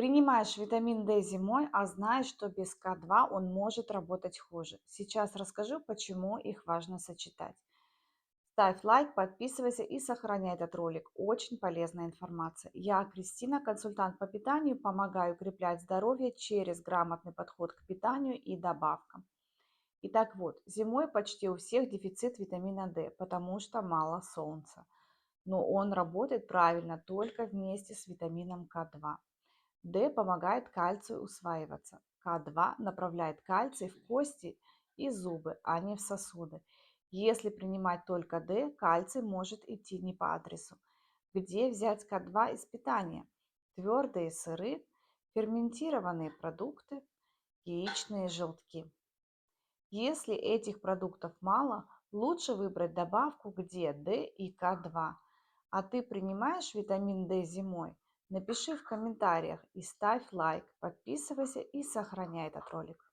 Принимаешь витамин D зимой, а знаешь, что без К2 он может работать хуже. Сейчас расскажу, почему их важно сочетать. Ставь лайк, подписывайся и сохраняй этот ролик. Очень полезная информация. Я, Кристина, консультант по питанию, помогаю укреплять здоровье через грамотный подход к питанию и добавкам. Итак, вот, зимой почти у всех дефицит витамина D, потому что мало солнца. Но он работает правильно только вместе с витамином К2. D помогает кальцию усваиваться. К2 направляет кальций в кости и зубы, а не в сосуды. Если принимать только D, кальций может идти не по адресу. Где взять К2 из питания? Твердые сыры, ферментированные продукты, яичные желтки. Если этих продуктов мало, лучше выбрать добавку, где D и К2. А ты принимаешь витамин D зимой? Напиши в комментариях и ставь лайк, подписывайся и сохраняй этот ролик.